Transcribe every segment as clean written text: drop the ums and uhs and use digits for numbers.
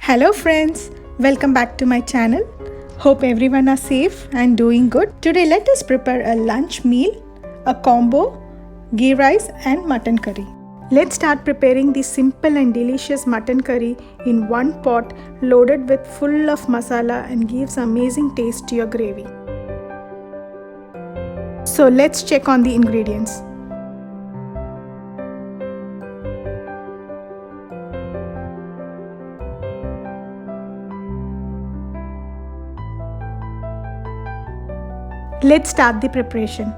Hello friends, welcome back to my channel. Hope everyone are safe and doing good. Today let us prepare a lunch meal, a combo, ghee rice and mutton curry. Let's start preparing the simple and delicious mutton curry in one pot loaded with full of masala and gives amazing taste to your gravy. So let's check on the ingredients. Let's start the preparation.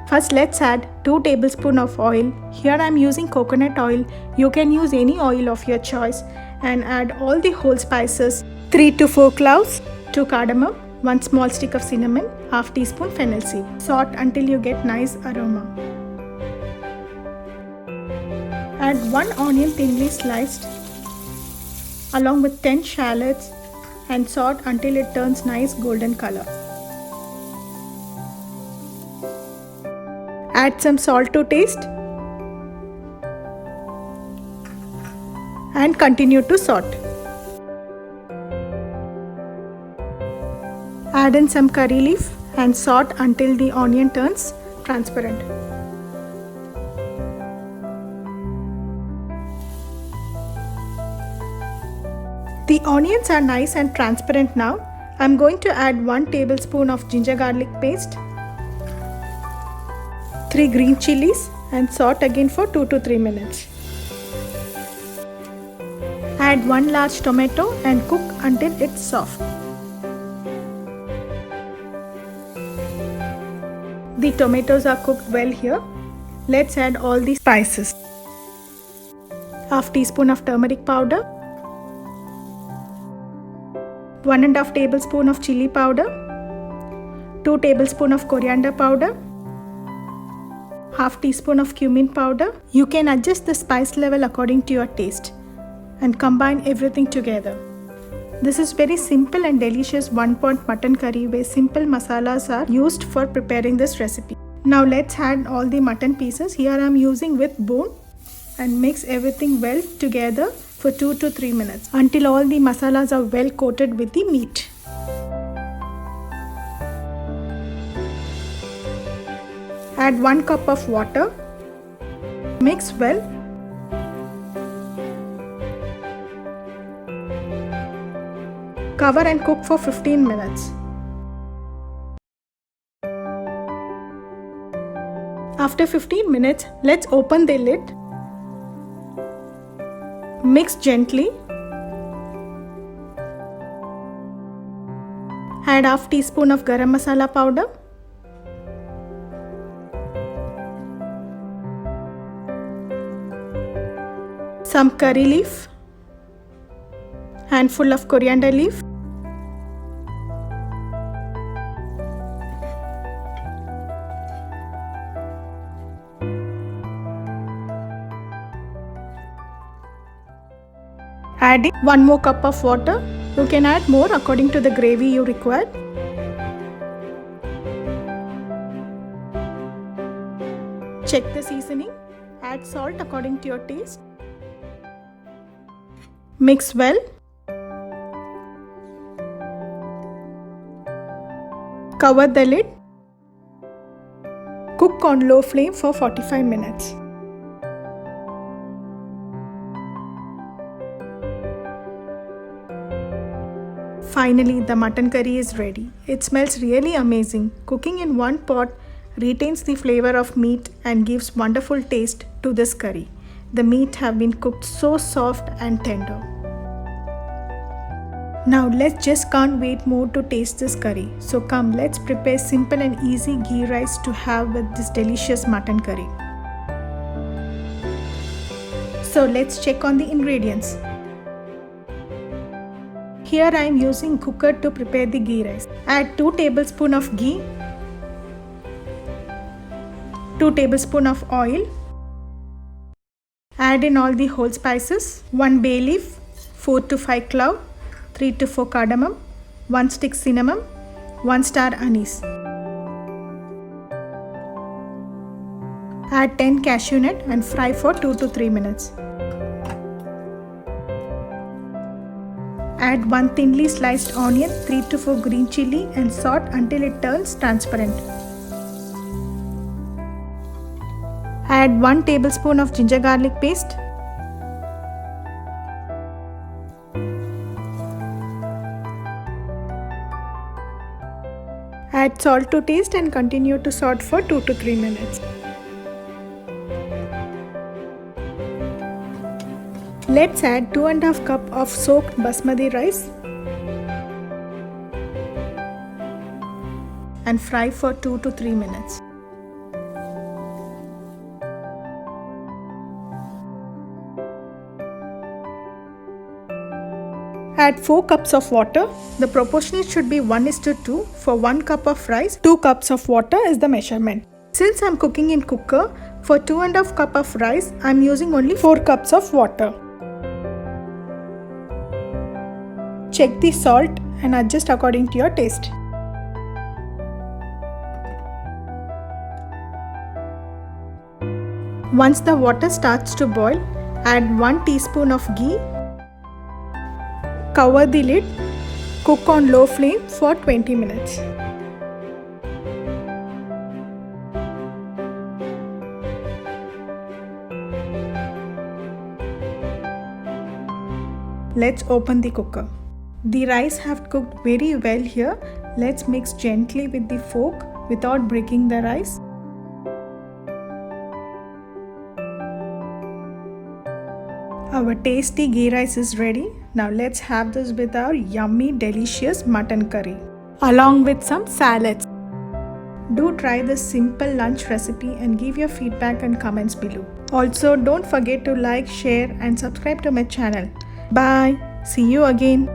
First let's add 2 tablespoons of oil. Here I am using coconut oil. You can use any oil of your choice and add all the whole spices. 3 to 4 cloves, 2 cardamom, 1 small stick of cinnamon, half teaspoon fennel seed. Saute until you get nice aroma. Add 1 onion thinly sliced along with 10 shallots and saute until it turns nice golden color. Add some salt to taste and continue to saute. Add in some curry leaf and saute until the onion turns transparent. The onions are nice and transparent now. I am going to add 1 tablespoon of ginger garlic paste, 3 green chilies and saute again for 2 to 3 minutes. Add 1 large tomato and cook until it's soft. The tomatoes are cooked well here. Let's add all the spices. Half teaspoon of turmeric powder, 1.5 tablespoon of chili powder, 2 tablespoon of coriander powder, half teaspoon of cumin powder. You can adjust the spice level according to your taste and combine everything together. This is very simple and delicious one-pot mutton curry where simple masalas are used for preparing this recipe. Now let's add all the mutton pieces. Here I am using with bone and mix everything well together for 2 to 3 minutes until all the masalas are well coated with the meat. Add 1 cup of water. Mix well. Cover and cook for 15 minutes. After 15 minutes, let's open the lid. Mix gently. Add half teaspoon of garam masala powder. Some curry leaf, handful of coriander leaf, adding 1 more cup of water. You can add more according to the gravy you require. Check the seasoning, add salt according to your taste. Mix well. Cover the lid. Cook on low flame for 45 minutes. Finally, the mutton curry is ready. It smells really amazing. Cooking in one pot retains the flavor of meat and gives wonderful taste to this curry. The meat have been cooked so soft and tender. Now let's just can't wait more to taste this curry. So come, let's prepare simple and easy ghee rice to have with this delicious mutton curry. So let's check on the ingredients. Here I am using cooker to prepare the ghee rice. Add 2 tablespoons of ghee, 2 tablespoons of oil. Add in all the whole spices, 1 bay leaf, 4 to 5 clove, 3 to 4 cardamom, 1 stick cinnamon, 1 star anise. Add 10 cashew nut and fry for 2 to 3 minutes. Add 1 thinly sliced onion, 3 to 4 green chili and saute until it turns transparent. Add 1 tablespoon of ginger garlic paste. Add salt to taste and continue to saute for 2 to 3 minutes. Let's add 2½ cup of soaked basmati rice and fry for 2 to 3 minutes. Add 4 cups of water. The proportionate should be 1:2. For 1 cup of rice, 2 cups of water is the measurement. Since I'm cooking in cooker, for 2½ cup of rice, I'm using only 4 cups of water. Check the salt and adjust according to your taste. Once the water starts to boil, add 1 teaspoon of ghee. Cover the lid. Cook on low flame for 20 minutes. Let's open the cooker. The rice have cooked very well here. Let's mix gently with the fork without breaking the rice. Our tasty ghee rice is ready. Now let's have this with our yummy delicious mutton curry along with some salads. Do try this simple lunch recipe and give your feedback and comments below. Also, don't forget to like, share and subscribe to my channel. Bye. See you again.